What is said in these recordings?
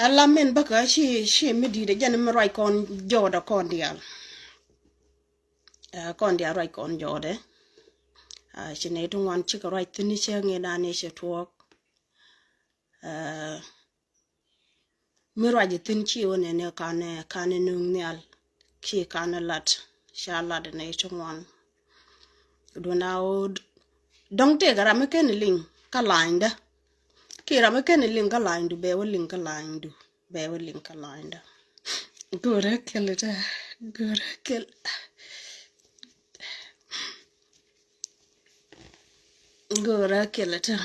Alla men baka she mi di de jan mi right kon joda kon dia right kon jode she ne to wan chika right tini che nge na ne she talk mi right tin chi one ne kane nung nyal ki kana lat sha lat ne to wan do now dong te gara me ken ling ka linda kira me ken ling ka lindu be wo ling ka lindu be wo ling ka linda gora kelita gora kel gora kelita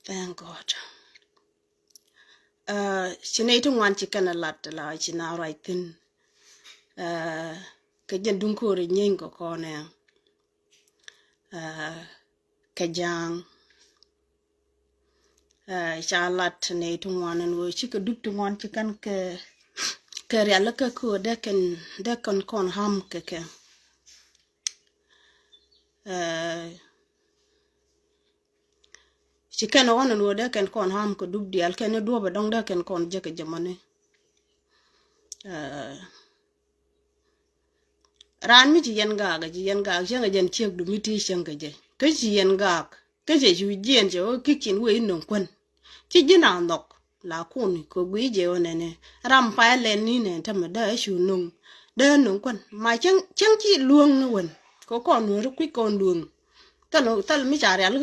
thank God. Chinatu wan chicken a lot la china right thin. Kajan dunkore nyen ko kone. Kajang. Chalat ne to wan and we chika duk to wan chicken ke reala ka ko deken kon ham keke. Chicken on and we deken kon ham ko duk dial ken do ba dong deken kon jeke jamane. Ran mi ci yen gaga janga jen chek du miti shanga je ke ci yen gag ke je ju jen je o kikin we no kwen ci jina nok la kun ko gwi je onene ram pa le ni ne ta ma da shu nung da no kwen ma chen ci luong no wen ko kon ru ku kon luong tal mi chare al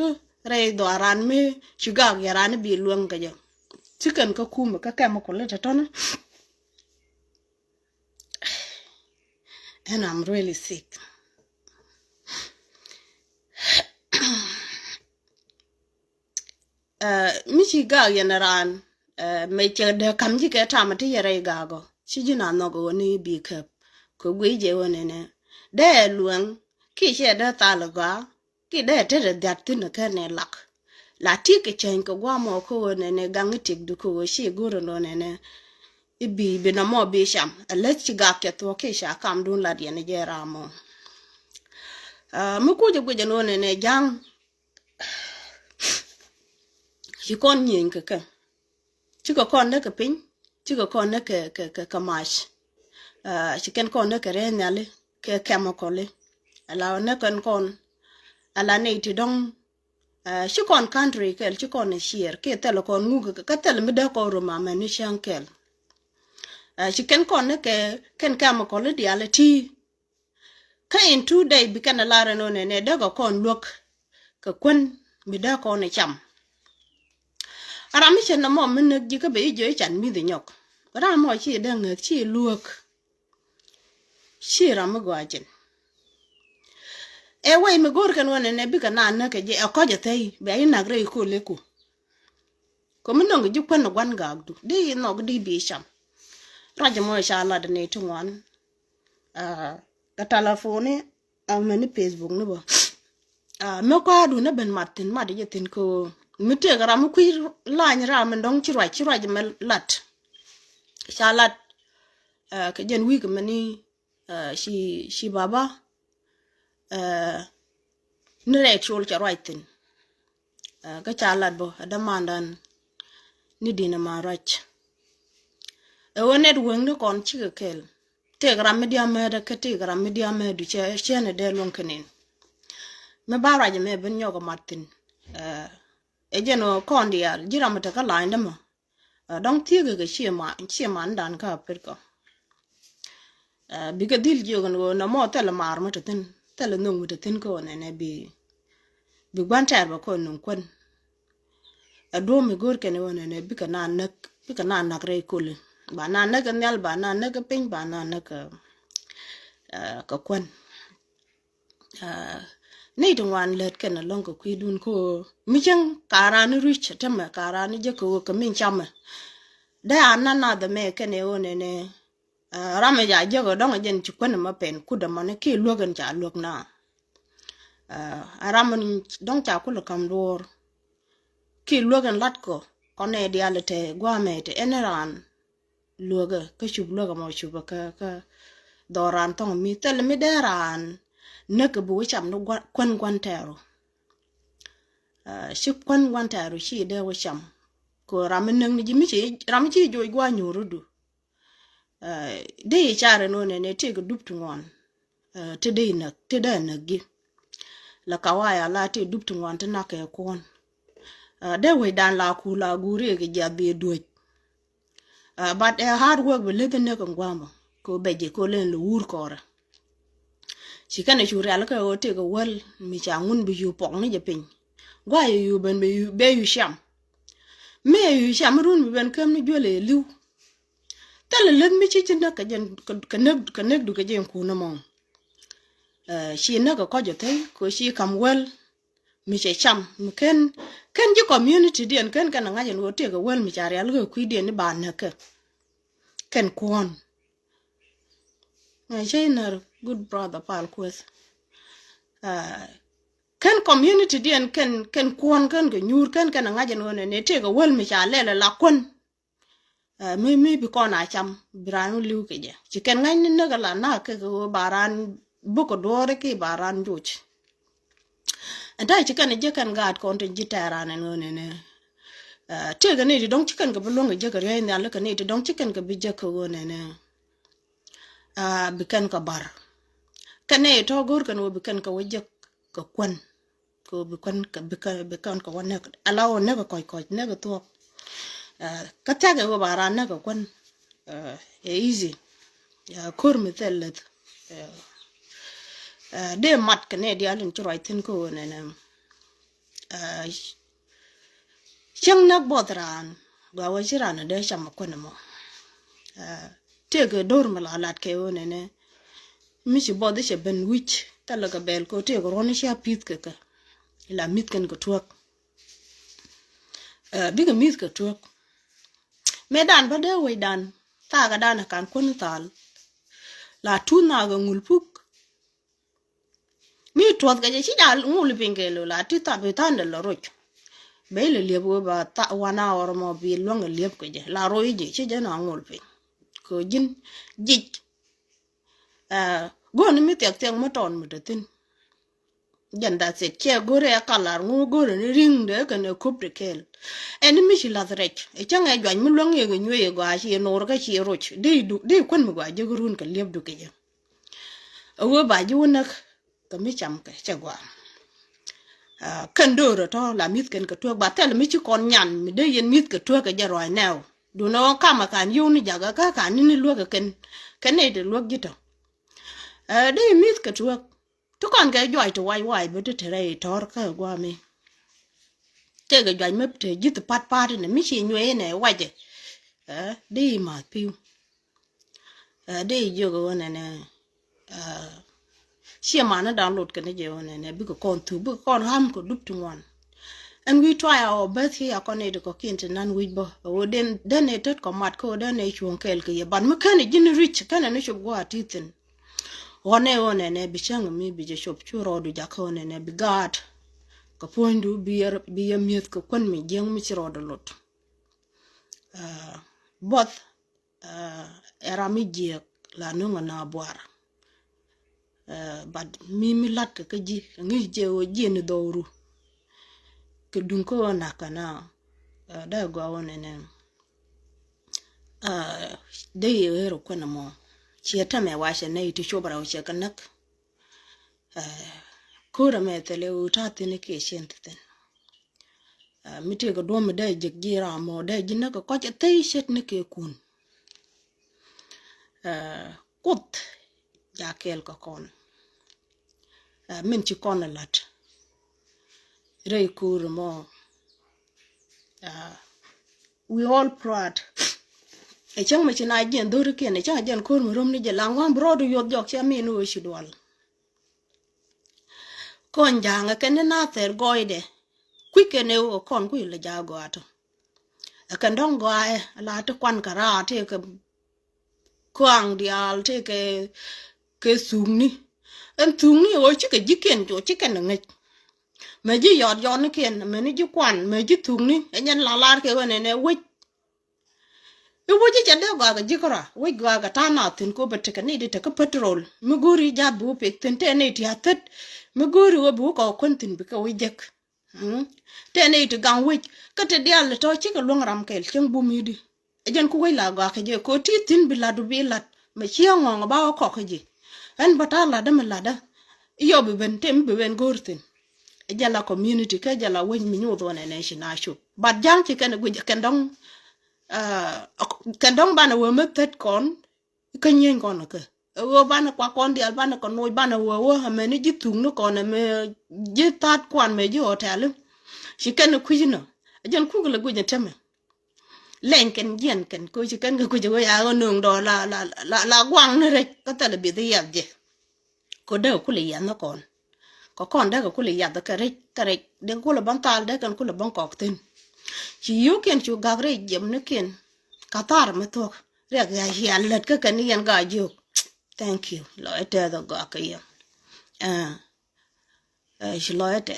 re do ran mi ci gag ya ran bi luong ga je ci kan ka kuma ka kam ko le ta ton. And I'm really sick. Michi ga yenaran me che de kam ji ke ta ma ti yere ga go chi ji na no go ni bi ke ko gwe je wona ne de luang ki che de ta lo ga ki de te de dat tin ke ne lak la ti ke chen ko gwa mo ko wona ne gang tik du ko shi goro no ne ibi na mo bi sham le chi ga ke to ke sha kam dun la de ne je ra mo mu ku je gwe no ne jang chi kon nyin ke chỉ có con đó cái pin chỉ có con đó cái mash chỉ cần con đó cái rẻ nhà lấy cái chemical lấy là nó con là này thì đông chỉ con country cái chỉ con này share cái tele con ngu cái tele mới đỡ con rồi mà nó sang cái chỉ cần con đó cái chemical lấy đi là thì cái in 2 day bị cái là ra nó này đỡ con luộc cái quân mới đỡ con này chậm. Arami chen na mo men ji ka be jo chan mi de nyok ra mo chi de ng chi luok chi ra mo gwa chen e we me gor kan wona ne bi ka na ke je ko je tai be ai na gre ko le ko men no ji kwen gwan ga du de no di bi sham ra je mo sha Allah de ne tu wan ka telefone a men Facebook no bo me ko adu na ben martin ma de tin ko mite gara mu kui lañ ra men dong ci roi me lat shalat ke jen wi ke mani shi baba ne re chol ci roi tin ka chalat bo da mandan ni dina ma rach e wonet weng ne kon ci ke kel te gara media me da ke te gara media me du che ne de lon kenen me bara je me ben nyogo martin ejeno kondial jiramata ka lainde mo dong tiege ke chiema ndan ka perko biga dil jogon go na mo tele mar mo tin tele nung mo tin ko ne bi gwantar ba ko nun kwen do mi gor ken wona ne bika na nak re kul ba na nak nyal ba na nak pin ba na nak ka kwen nei to wan let ken long ko kuidun ko mi chang karani rich tama karani je ko ka min chama da anana da me ken e one ne rame ja je go dong jen chu kwen ma pen ku da man ki logan ja log na aramon dong cha ku lo kam dor ki logan lat ko kone dialete gwa me te eneran loga ka chub loga mo chuba ka doran tong mi tel mi deran ne ke bu cham no kwan tero shi kwan tero shi de wo cham ko ram nang ni mi chi ram chi jo gwa nyuru du de chare no ne te go dup tu ngon te de na gi la kawaya la te dup tu ngon te na ke kon de we dan la ku la gure ge ja be do but hard work we live ne ko ngwamo ko beje ko len lu wur kora ci kana ci real ka o te go wel mi cha ngun bi yu pok ni je pin gwa yu ben be yu sham me yu sham run bi ben kam ni jole liw tala len mi ci na ka jen ka nek du ka jen ku na mo ci na ko jo te ko ci kam wel mi che cham mi ken ji community dien ken kana nga jen o te go wel mi cha real ko ku dien ni ba na ka ken kwon China good brother pal kwes ken community dien ken kwon ken go nyur ken nga jen wona ne te go wel mi cha lele la kun mi bi ko na cham branu liu ke je ci ken ngai ne ga la na ke go baran bu ko dore ke baran juch anda ci ken je ken gat kon te jitara ne wona ne te ga ne di dong ci ken go bulong je ga re ne ala ke ne di dong ci ken go bi je ko wona ne bikan ka bar kane to gor kan wo bikan ka wajja ka kwan ko bikan ka wan alawo ne ka koy ne ka to ka taga go bara ne ka kwan easy kor mi tellet de mat kane di alun churai tin ko ne ne chang nak bodran ga wajirana de cham kwan mo tege dor malalat ke wona ne mi ci bodi che ben wich talaga bel ko tege ron sha pit ke ka la mit ken ko tuok biga mit ko tuok medan ba de we dan ta ga dan kan kun tal la tuna ga ngulpuk mi tuot ga ci dal ngul pingelo la ti ta be tan de la roch bele lebo ba ta wana or mo bi longa leb ko je la royi je ci jana ngul ping ko jin jij goni mi tek mo ton mo tin janda se che gore akalar ngo gore ni ring de kan ko prekel en mi shi la rek e changa jwan mi long ye nywe ye gwa shi no ga shi roch de kon mi gwa je gurun ka leb du ke je wo ba ju nak ka mi cham ka che gwa kan do to la mit ken ka to ba tel mi chi kon nyan mi de yen mit ka to ka je roi now du no kama kan yu ni jaga ka kan ni lo ka ken ne de lo gito de mit ka tuok to kan ga joy to wai but te re tor ka gwa mi te ga joy mep te jit pat ne mi chi nywe ne waje de ma piu de yo go ne ne she mana download ka ne je ne bi ko kon tu bi kon ham ko dup tu wan and we try our best here connect ko kinte nan we bo o den it ko mat ko den e chuon kel ke ban me kan jin rich kan ne shob go atiten one ne bi chang mi bi je shob chu rodu jakho ne bi gat ko pondu bi miet ko kon mi jeng mi ci rodu lot bot era mi je la no na boar bad mi lat ka ji ngi je o je ne doru ke dun ko na kana da go wona ne de yero ko na mo ci ta me wa she ne ti shobra o che kanak ko ra me tele o ta tin ke shen ten mi te go do me da je gira mo da jinna ko che te shet ne ke kun kut ja kel ko kon min ci kon lat rei kur mo we all proud e chang ma china gen do ke ne cha gen kur mo rom ni je langwan brodu yot jok cha mi no shi dwal kon janga ken na ter goide kwike ne o kon ku le ja go ato kan dong go ai la to kwan kara te ke kwang dial te ke sungni en sungni o chi ke jiken jo chi ken ngai mà ji yọt yọt nó kiên mà nó ji quan mà ji thùng ní anh nhân là ke bên này nè quýt Iwoji chande ga jikora, we ga tana tin ko bete ka ni de ka petrol. Muguri ja bu pek tin te ne ti hatet. Muguri wo bu ko kontin bi ka we jek. Te ne ti gang we ka te dial to chi ka long ram kel chen bu mi di. Ejen ku we la ga ke je ko ti tin bi la du bi lat. Me chi ngong ba ko ke je. En bata la da me la da. Iyo bi ben tem bi ben gortin. Ejala community ka jala we mi nyodo ne nation ashu. But jang chi kan gu kan dong kendong bana wo metet kon kanyen kon ke wo bana kwa kon dial bana kon no bana wo ha me ni jitung no kon me jitat kwan me ji hotel shi ken kujino ajen kugula guje teme lenken yen ken ko shi ken ko je ya nung do la gwang ne re ka tele bi de yaje ko de ko le yan no kon ko kon de ko le yad ka re de ko le ban tal de kan ko le ban kok tin chi yu ken chu gagre jem ne ken Qatar me tok rek ya hian let ka kan yan ga ju thank you lo ete do ga ka ya shi lo ete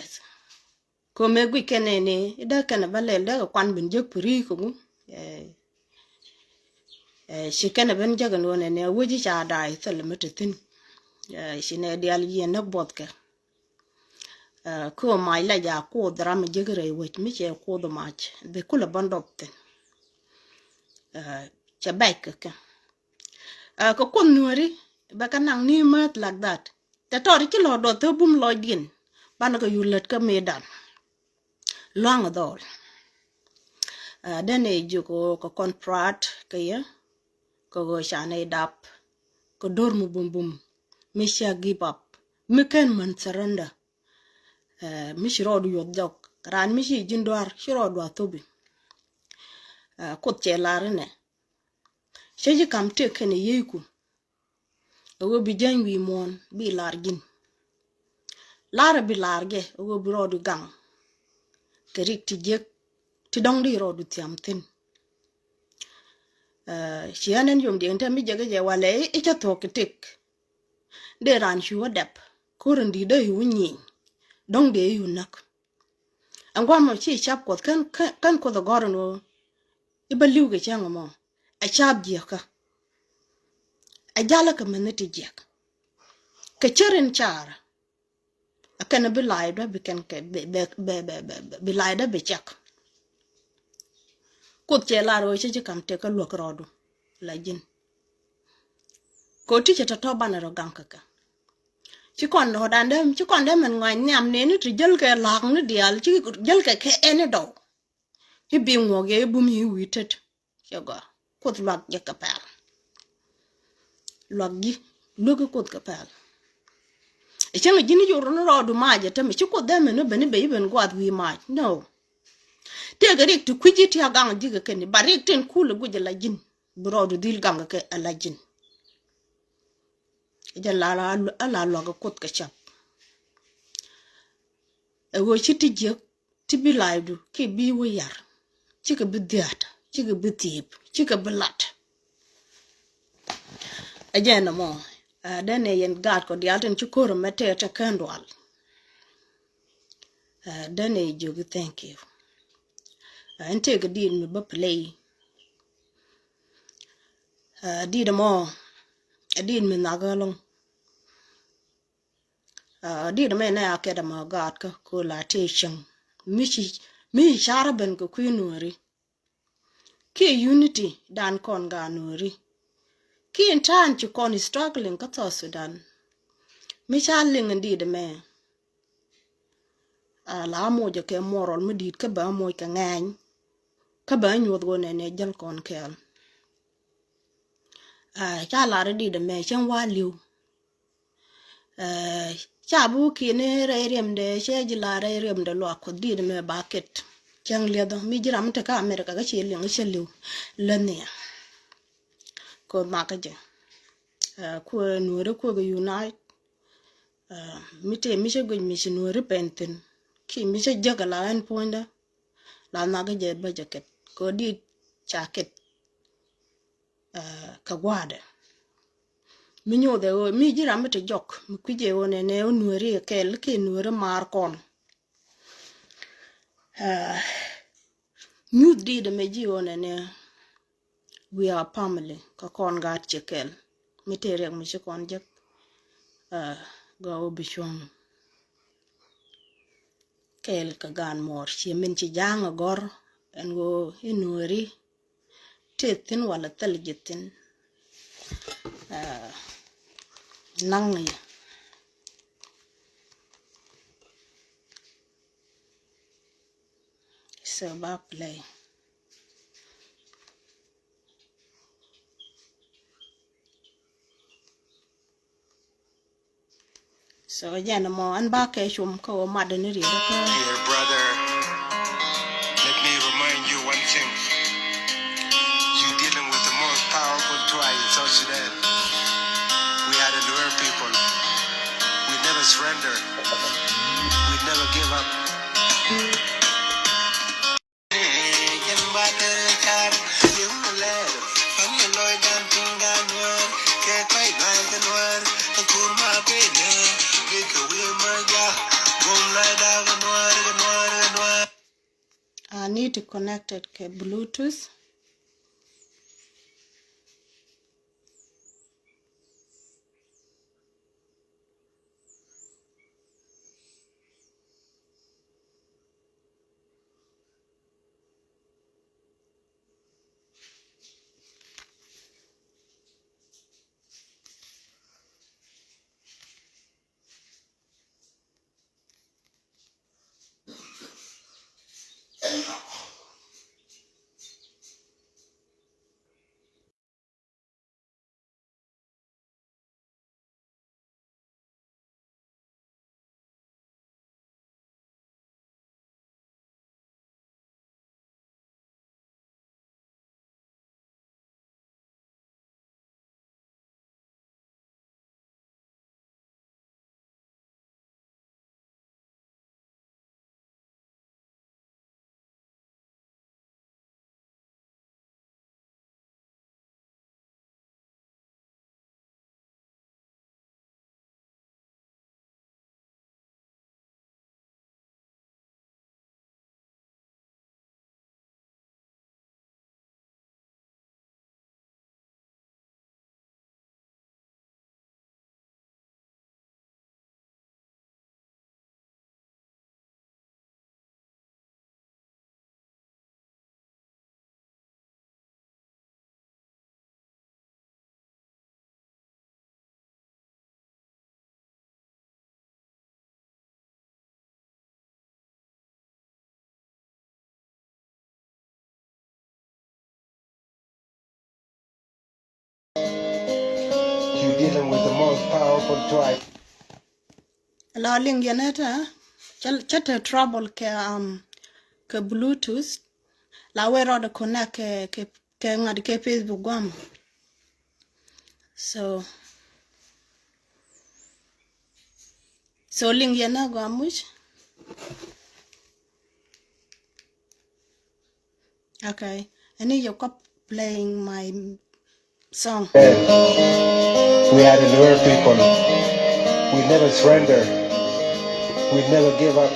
ko me gwi ken ne da kan ba le da kwan bin je pri ko mu shi kan ben je ga no ne wuji cha dai sel me tin shi ne dial yen na bot ka ko mai la ja ko drama je ga re wuj mi che ko do mach de kula bandop ten cha baik ka ko kon nuori ba kanang ni mat like that ta tori ki lo do to bum lo din ban ko yulet ka medan long dol dene ju ko kon prat ka ya ko go shane dap ko dor mu bum bum mi sha give up mi ken man surrender mi shiro du yot jok ran mi shi jindwar shiro do tobi ko che larne sheji kam te ken yiku ogo bi jangwi mon bi largin lara bi large ogo bi rodu gang kerik ti jek ti dong di rodu tiamtin shianen yom de enta mi jage je wale e cha to ketik de ran shu wadap kuren di de yu nyin dong de yu nak angwa mo chi chap ko kan ko do gorno iba liuge changa mo a chap jeka a jala ka meneti jek ke cheren chara akana bi laida bi kan ke bi laida bi chak kut che la ro che kam te ka lok rodu la jin ko ti che to bana ro gang ka chi kon ho dan dem chi kon dem man ngwan nyam ne ni ti jel ke lak ni dial chi jel ke ene do hi bi ngo ge bu mi wi tet che go kut lak je ka pa lak gi lu ko kut ka pa e chen gi ni yo ro rodu ma je te mi chi ko dem no beni be ben gwad wi ma no te ga rik tu kuji ti gang ji ga ken ba rik ten kula guje la jin brodu dil gang ke ala jin ja la lo ga kot ka chap e wo chi ti je ti bi laidu ke bi wo yar chi ka bi diat chi ka bi tip chi ka bi lat a ja na mo dane yen gad ko dial ten chi ko ro mete ta kandwal dane jogi thank you ente ga din me ba play di de mo din me nagalong di de me na ake da ma gad ka ko la te chang mi shara ben ko kuinori ki unity dan kon ga nori ki in tan chi kon struggling ka to Sudan mi chaling ndi de me la mo je ke moral mi dit ka ba mo ka ngany ka ba nyod go ne jal kon kel cha la di de me chen wa liu cha bu ki ne re rem de che ji la re rem de lo ko di de me bucket chang le do mi jiram te ka America ga che che liu le ne ko ma ka je ko no re ko ga unite mi te mi che go mi che no re penten ki mi che jaga la en ponda la na ga je ba jacket ko di jacket ka gwade mi nyode o mi jira mete jok mi kuje one ne onwere kel ke nwere mar kon nyud di de meji one ne we are family ka kon gat chekel mitere mi kon jak go bishom kel ka gan mor chi min chi jang gor en go inori tetin wala taljitin nangi so ba play so again mo an ba ke shum ko madani ri ka dear brother, let me remind you one thing. You're dealing with the most powerful tribe in South Sudan. We are the Nuer people. We never surrender. We never give up. I need to connect it to Bluetooth. You're dealing with the most powerful tribe. La ling yaneta chata trouble ke Bluetooth la we ro de connect ke ngad ke Facebook gam so ling yana gamush okay and you cop playing my song. We are the Nuer people. We never surrender. We never give up.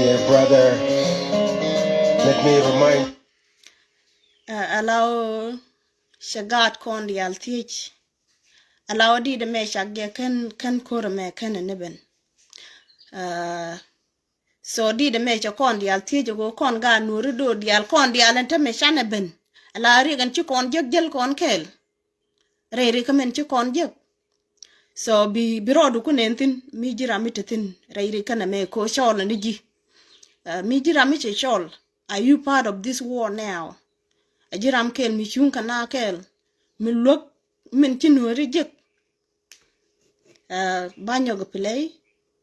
dear brother, let me remind allow shagat kon dial teach allow di de me shagge kan kor me kan neben so di de me cha kon dial teach go kon ga nuru do dial kon dial ente me shane ben ala ri gan chi kon jel kon kel re kamen chi kon jeg so bi rodu ku nentin mi jira mitetin re kana me ko shol ni ji mi jira mi che shol are you part of this war now ajiram kel mi chung kana kel mi lok min ci nuori jek banyo go play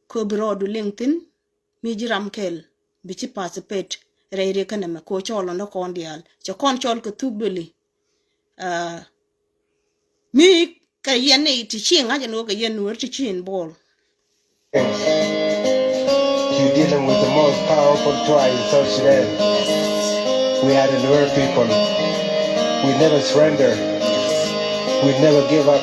ko brodu linkedin mi jiram kel bi ci participate re kana me ko cholo no kon dial ci kon chol ko tubdoli mi ka yene ti chinga jeno ka yen nuor ti chin bol you're dealing with the most powerful tribe in South Sudan. We are the Nuer people. We never surrender. We never give up.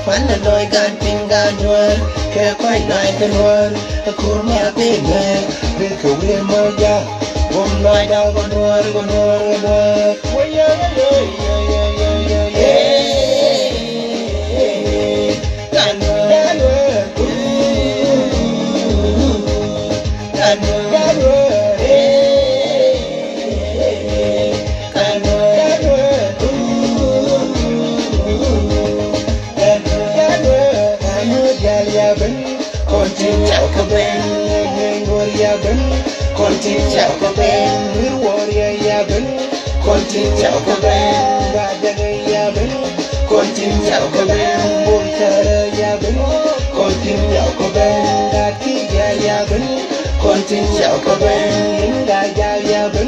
Quando noi cantinganno che poi noi che noi come a te perché we moja vom noi da con noi chào các bên ngồi ya bên con tin chào các bên người warrior ya bên con tin chào các bên và daga ya bên con tin chào các bên buồn chờ ya bên con tin chào các bên đã khi ya bên con tin chào các bên những ga ya bên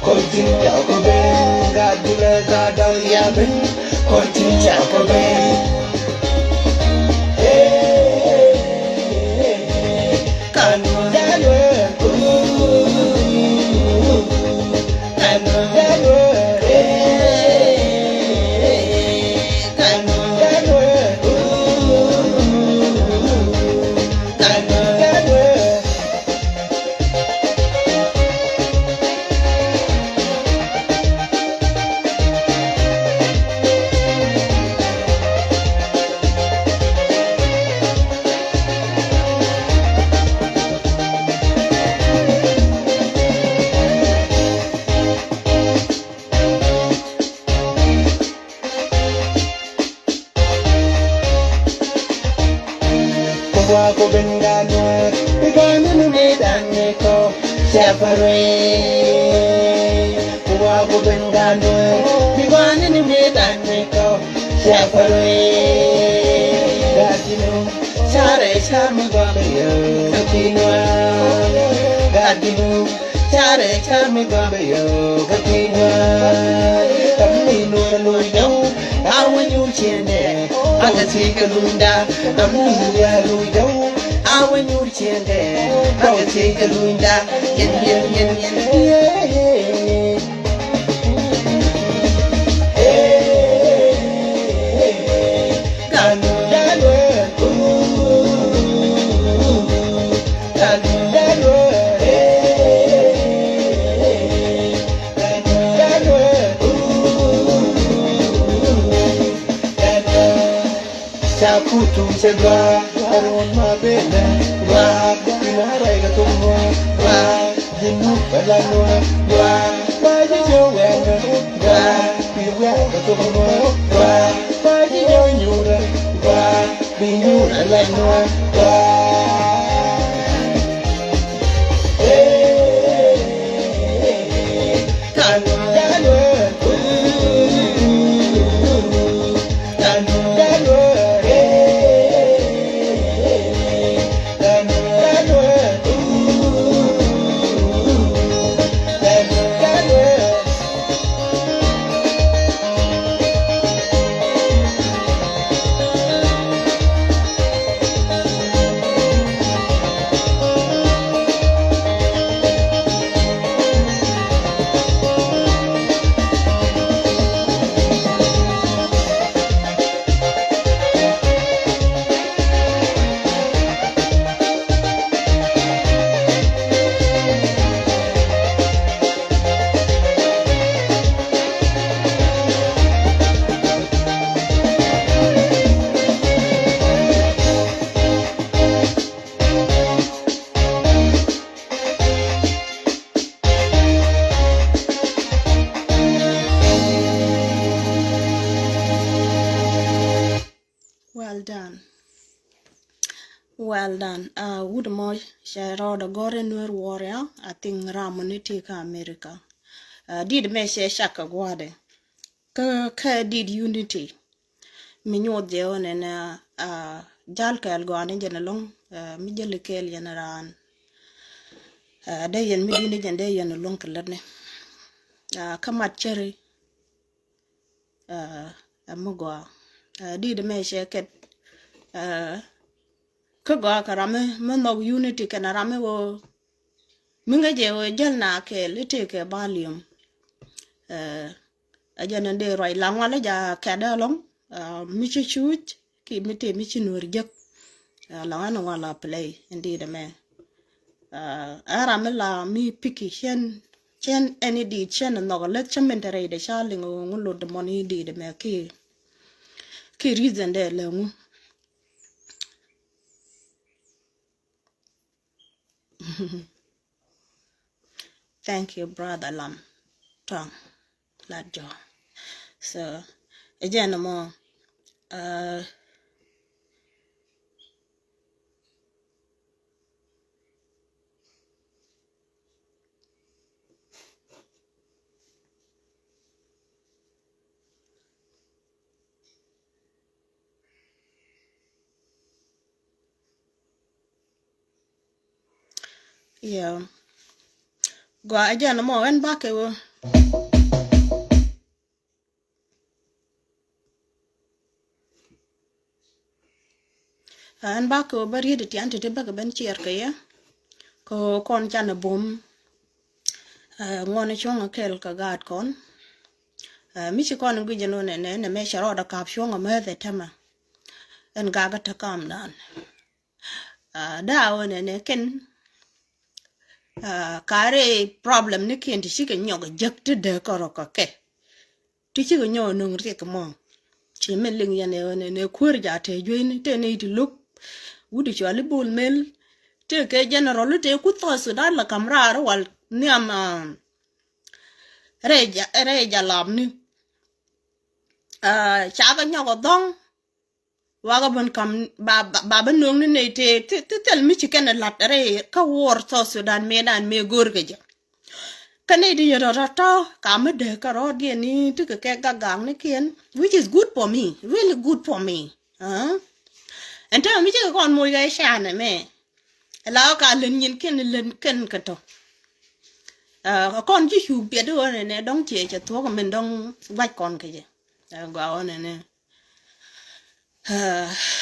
con tin chào các bên ga dula ga dal ya bên con tin chào các bên Ko bengano bigano ne danne ko safare ko bengano bigano ne danne ko safare gadino sare chama gabeyo kapinwa gadino sare chama gabeyo kapinwa kapino no no awanyu chene agati kalunda amuya luido awanyu chene agati kalunda yen Kutu sega aron mabena wa inara ga tumo wa jinu balano wa baji jowenga wa piwa ga tumo wa baji nyura wa binyura lano wa Jaldan, would mo share the gore nur warrior, I think Ramoniti ka America. Did me share shaka guade. Ka did unity. Minyo deon and Jalka algoan in along, Mijalikel yanaran. Day and midinage and day and along kalene. Come at cherry. Mugwa. Did me share cat. Kaga karame no unity kanarame wo minga je wo jalna ke lite ke balium ajana de roi langwala ja kada long michi chuch ki mite michi nur jak langana wala play indeed me arame la mi piki chen any di chen no let chementere de shaling ngulo de money di de me ki reason de lengu. Thank you, brother Lam. Tong, lad John. So, again, more. Yeah. Go again, more and back. And back over here, the anti tobacco bench here. Ko con chana boom. One chong a kel ka gad con. Michikon and Gujanon and a measure order cap shong a mother tama. And gaga to calm down. Down and a ken. Kare problem niki and chicken yoga juked the koroke. Teaching no no take a mong. Chimeling yan and a queer te join 10 to look. Would you a bull mill? Take a general take with us with all the camera while near Reja Lamni. Chaga Yago dong. Wagabon come Baba Nung to tell me chicken and latte, war so Sudan made and me gurgaja. Canadian rata, come a decarodi and took a kega gang again, which is good for me, really good for me. And tell me to go on more guy shana me. Allow Carlin ken kato. A con you be doing and I don't change a talk and don't white con kaja. Go on and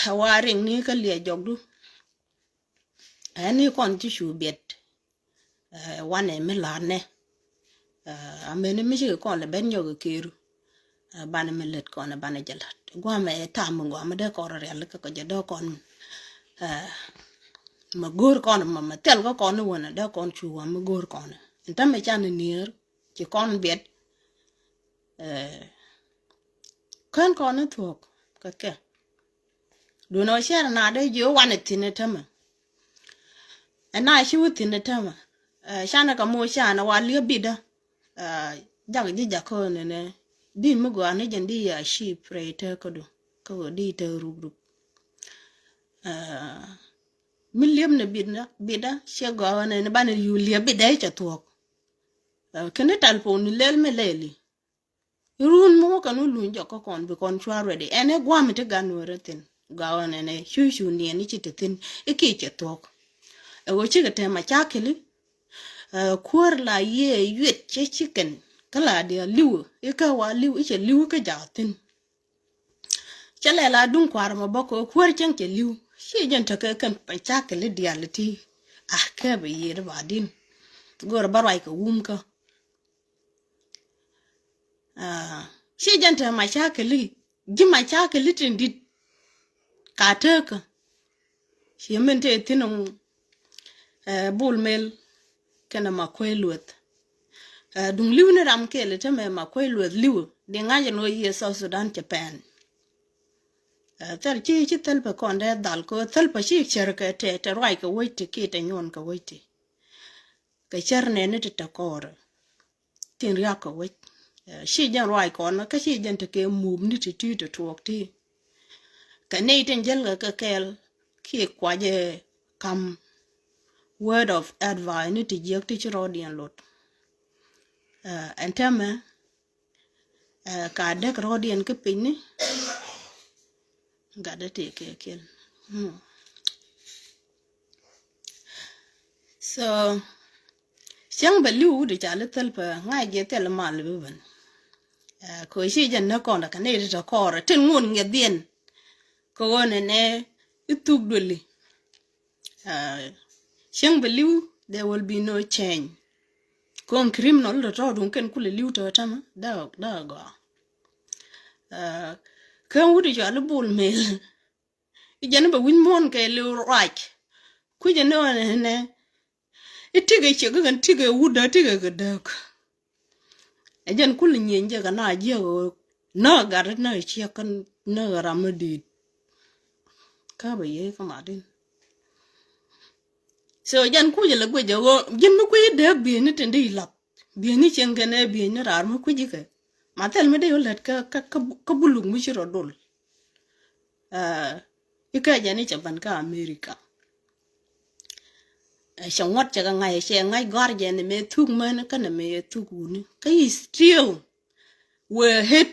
wiring nickel a jog. Any con you bet one a milane. I mean, a mission call a ben yoga kiru. Banna millet con a banajal. Guam a tam guam a decor a liquor dog on. Ma gur con ma tel go con one da con chu ma gur con entam me chan near ki con bet kan con thok ka ke do no share na de yo wan tin tama na shi wutin tama shana ka mo shana wa li bida jag ji jako ne di mu go ne jendi ya shi pray te ko do ko di te rubru Milliam ne bida she go on and ban you lia bida cha talk. Can it alpon lel me lely? Run mo can lu jocko con be contrary and a guamete gun or a thin. Go on and a shushu near nichi thin, a kitchen talk. A watching a time a chakili. Quir la ye yet chicken. Caladia liu, eka liu each a liu ka jatin. Chalella dun quarma bocco, quir chunky liu. She didn't take a pachakali diality. Ah, cabby ye the badin. Go a barraika woomka. She didn't tell my chakali. Give my chakali indeed. Katurka. She meant a thin bull mill. Can a maquail with. Dung liu ram kill it a maquail with liu. The Najan years South Sudan, Japan. Tell chi telpa con de dalco, telpa chi cherka te raika wait to kit and yon ka waiti. Ka cherne knitted a core. Tin yaka wait. She jan raik on a cashi gent to move knitted to talk tea. Ka Nate and Jelga ka kel, ki quaje come word of advice ni ti jek ti chiro dien lot en teme ka dek ro dien ke pin ni ga de te ke ken so xiang ba lu de cha le tel pa ngai je tel ma le ben ko shi jen na kon da ka ne ri ko ra tin ngun nge dien ko ne ituk doli xiang ba lu there will be no change kon criminal da to dun ken kule lu to tama da go kan wudi ja le bul mel ijana ba win mon ke lu right ku je no ne itige che gan tige wuda tige gadak ejen kul nyenje kana je no gar na che kan no ramadi ka ba ye ka madin so jan ku je le gwe jo jin mu ku de bi ni tende ilap bi ni chen gane bi ni rar mu ku ji ke matel me de yolet ka bulung mu chiro dol ika jani chaban ka America xong ngót cho ngày xe ngay gót giờ này mẹ thuốc mà nó cái này mẹ thuốc uống cái still we hit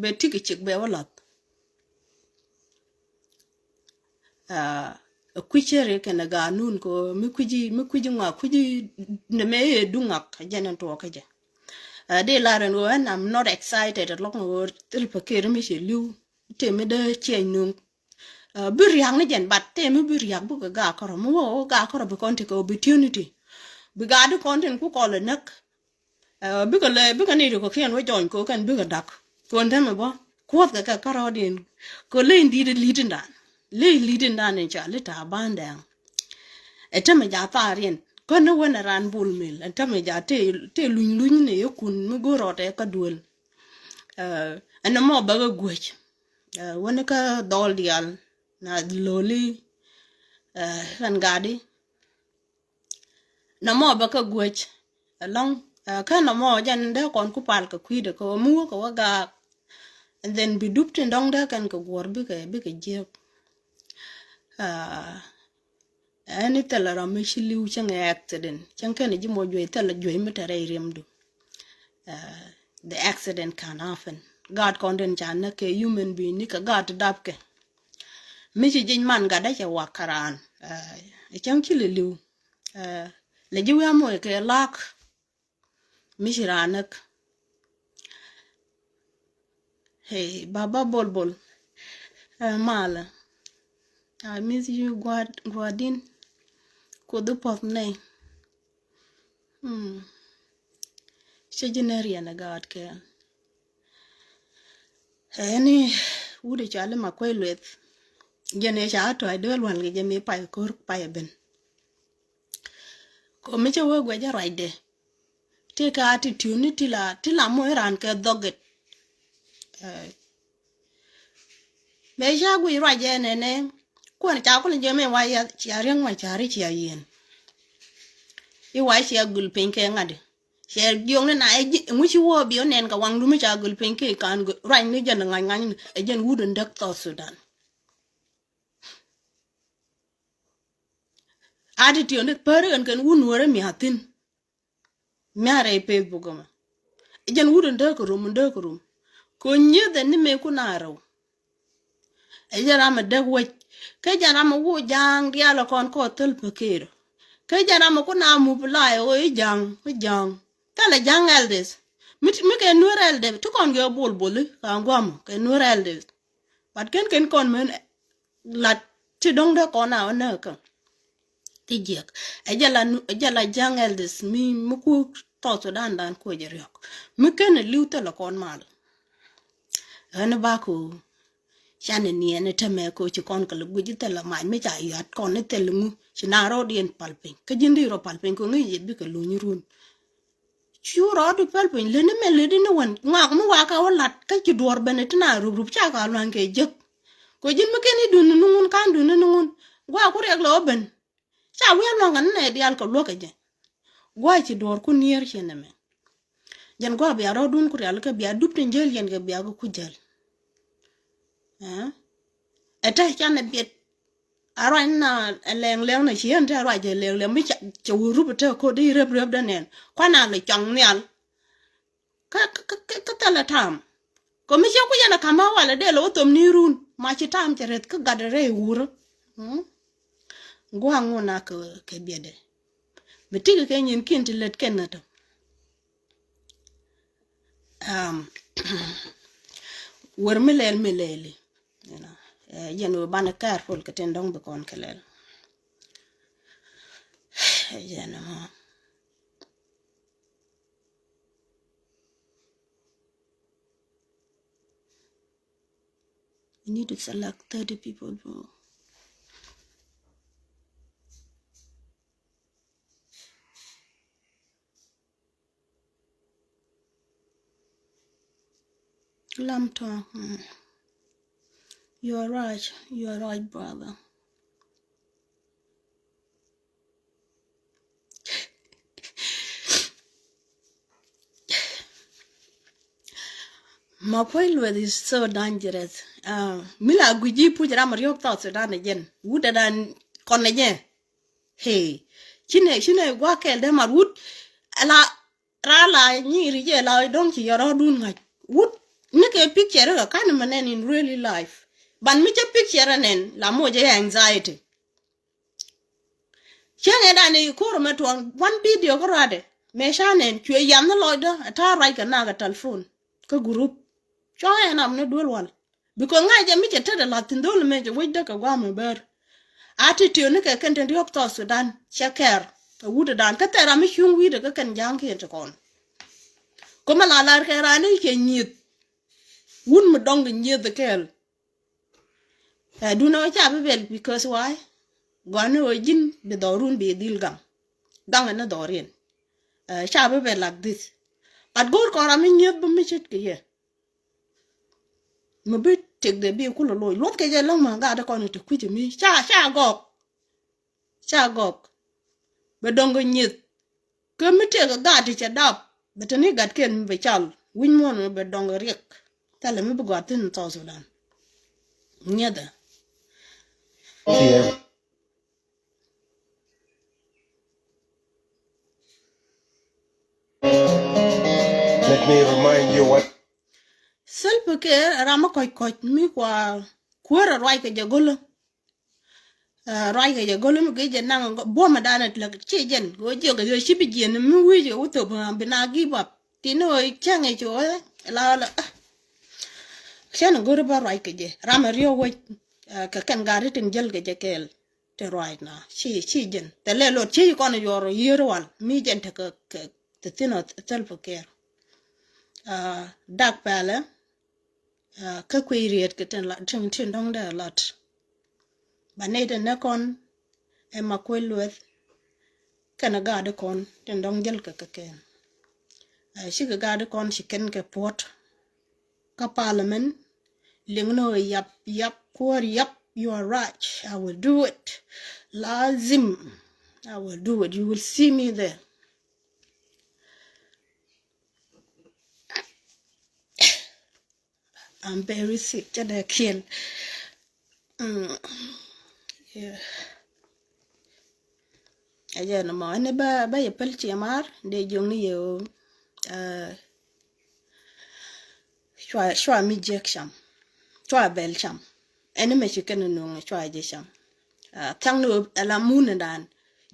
be ticket chick be wallet quy chế cái này gà nun ko mi kuji ngà kuji này mẹ đúng ngạc giờ này to cái giờ đây là rồi and I'm not excited at long til pakir mi sẽ lưu thế mới đỡ chơi nung bir yang ni jen bat te mi bir yak bu ga ko mo ga ko be kon take opportunity bi ga du content ku ko le nak bi ka ni ko kien wo join ko kan bi ga dak kon ta me bo ko ga ka ro din ko le ndi de lidin dan ni cha le ta banda e ta me ja ta rien ko no wona ran bul mil e ta me ja te luñ ne yokun mi go ro te ka duel ana mo ba ga gwej wona ka dol dial na loli ran gadi na mo ba ka gwech along ka na mo jan da kon ku pal ka kwide ko mu ko ga and then bi dupte ndong da kan ko gor bi ka je ani tela ra mi shiliu chang accident chang kan ji mo jwe tela jwe mi tare remdu the accident can happen god content chan na ke human being ni ka god dap ke mi chi jin man ga da che wakaran chang chi liu le ji wa mo ke lak mi shiranak hey baba bol mala I miss you Guadin ko du pot nay shajineria na god ke ani wude chale makoy let jene cha to ay del wan ge jemi pay kor pay ben ko me che wo gwe ja raide te ka attitude tila mo ran ke doget me ja gwe raide ne ko na cha ko le jeme wa ya cha ren wa cha ri cha yen I wa cha gul pen ke ngade she gyong na e mu chi wo bi onen ka wang du me cha gul pen ke kan ran ni jan ngan e jen wudun dak to Sudan attitude ne pare kan wun wore mi hatin mi are Facebook ma jen wudun dak rum ko nye de ni me ku na ro e jara ma dak wo ke jara ma wo jang dia la kon ko tel pakero ke jara ma ku na mu blai o jang kala jang eldes mi ke nur elde to kon ge bol ka ngwam ke nur elde pat ken kon men la ti dong da kon na ona ka ti jek e jala jang eldes mi mu ku to Sudan dan ko jerok mi ken liu te la kon mal ana ba ko chane ni ene teme ko ci kon ka lu ji te la ma me cha yat kon ne te lu ci na ro dien palpin ka jindi ro palpin ko ngi bi ka lu nyurun ci ro du palpin le ne mel de ne won ngak mu wa ka walat ka ci dor bene tina rub cha ka lan ke jek ko jin me ken du nungun kan du nungun gwa ku rek lo ben cha wi lo ngan ne dial ko lo ka je gwa ci dor ku nier chene me jan gwa bi ro dun ku real ka bi adupte njel yen ga bi ku jel eta chane biet Ara na leng na chien ta ra je leng mi cha uru bete ko di rep da nen kwa na le chang nyal ka ta la tam ko mi che ku yana kama wala de lo tom ni run ma chi tam cheret ka gadare uru gwa ngona ke biede betiga ke nyin kin ti let ken na to wer mileli you know yen we bana careful ke ten dong be kon kelel yen you need to select 30 people bro. Lamto you are right brother. My point is so dangerous. Mila guji pujara mariok ta Sudan again. Would dan kon again. Hey, chine gwa kel de mar wood ala rala ni rije la don ki yoro dun ngai. Wood nike picture ka kan manen in really life. Ban mi picture nen la moje anxiety. Chenge dani koro metwan one video ko rade. Me shanen chwe yam na loida ata right na ga telephone. Ka group choy na amne dul wal because ngai je mi che tada latin dul me je wajda ka gwa me ber attitude ne ka kan ten yok to Sudan chaker wuda dan ka tera mi hyung wi de ka kan jang ke to kon ko mala lar ka ra ne ke nyit wun mu dong nyit de kel do no cha be bel because why gone o jin be dorun be dil gam dang na dorin cha be bel like this but gor ko ra mi nyit bu mi chit ke ye ma bit take the be kulo loy lot ke je long ma ga da kon to kuji mi cha gok be dong nyit ke mi te ga ti cha dap be tani gat ken be chal win mon be dong riek tale mi be got tin to Sudan nyada Yeah. Let me remind you what. self ke rama koy mi kwa kwara rai ke je golo rai ke je golo mi ke je nang bo ma dana tla che jen go je ga je shibi je mi wi je uto ba bina give up tino change cho la chen go ba rai ke je rama rio we ka kan gari tin jel ke je kel te right na chi jen te le lo chi ko na yoro yirwal mi jen te ka te tino self care dak pala ka kwiriet ke ten la tin dong da lot banede ne kon e makwelwet kana gade kon ten dong jel ka ken shi ga gade kon shi ken ke pot ka parliament lingno yap kwar yap you are right I will do it lazim I will do it you will see me there I'm very sick jada kiel yeah aja na mo ne ba ye pel chi mar de jong ni yo shwa mi jek sham shwa bel sham ene me chi ken no shwa je sham tang no ala mun dan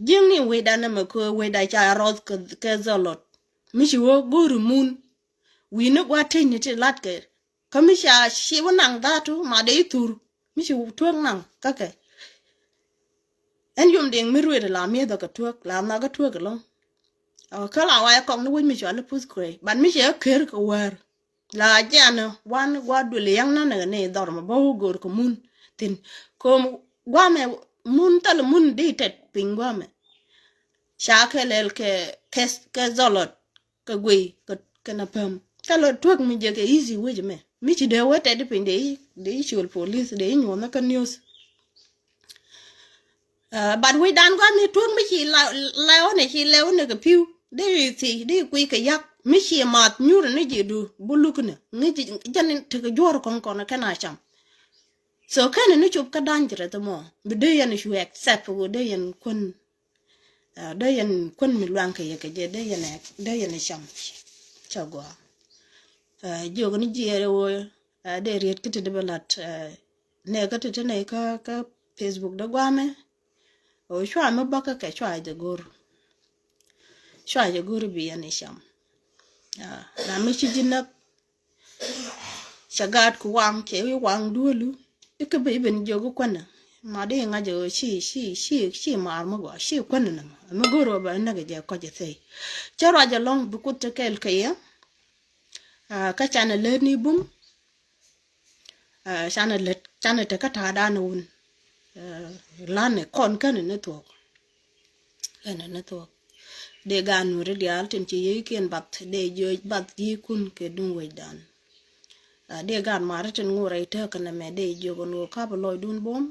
jing ni we dan me ko we da cha rot ke zolot mi chi wo guru mun wi no gwa tin ni ti lat ke kamisha shi wonang da tu ma de tur mi chi tuang nang ka ke en yum ding mi ruwe la mi da ka tuak la na ka tuak long ka la wa kong ni win mi chwa le pus kre ban mi che ker ko war la jana wan gwa du le yang na ne dor ma bo gor ko mun tin ko gwa me mun tal mun di tet ping gwa me sha ke lel ke zolot ka gwe ka na pam ka lo tuak mi je ke easy we je me mi chi de we tet ping de chul police de nyu na ka news but we dan gwa mi tuang mi chi la ne chi le ne ka piu de ti de kui ka yak mi chi mat nyur ne ji du buluk ne ngi jan te ka jor kon kon kana cham so kan ni chup ka danjre to mo be de yan shu accept go de yan kun mi luang ke ye ke je de yan sham chagwa jogo ni jere wo de riet kiti de balat ne ka tete ne ka Facebook da gwame o shwa me baka ke shwa de guru bi yan sham na mi chi jinna shagat ku wang che wi wang duolu ke be ben jogo kwana ma de nga jo shi mar mo go shi kwana na ma goro ba na ge je ko je sei charo ja long bu ku te kel ke ya ka chana le ni bum chana te ka ta da nun lane kon kan ne to de ganu re di alten ci yeken bat de joj bat yi kun ke dum we dan de gan mare ten ngure te kana me de jogo no ka ba loy dun bom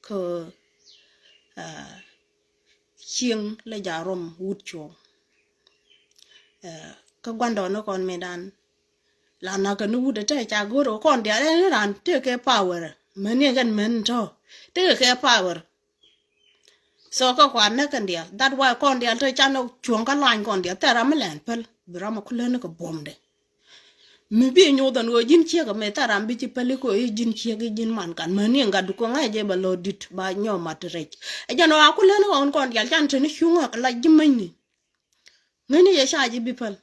ko chieng le jarom wut cho ka gwando no kon medan la na ka nu de te cha goro kon dia ne ran te ke power men ye gan men to te ke power so ko kwan ne kan dia that why kon dia to cha no chuon ka lan kon dia te ra me len pel bra ma kulen ko bomde mi bi nyo dan go jin chia ka me ta ram bi ci pel ko jin chia gi jin man kan men ye ngadu ko ngai je ba lo dit ba nyo matrek e jano akulen on kon dia chan te ni shunga la jimani ngani ye sha ji bi pel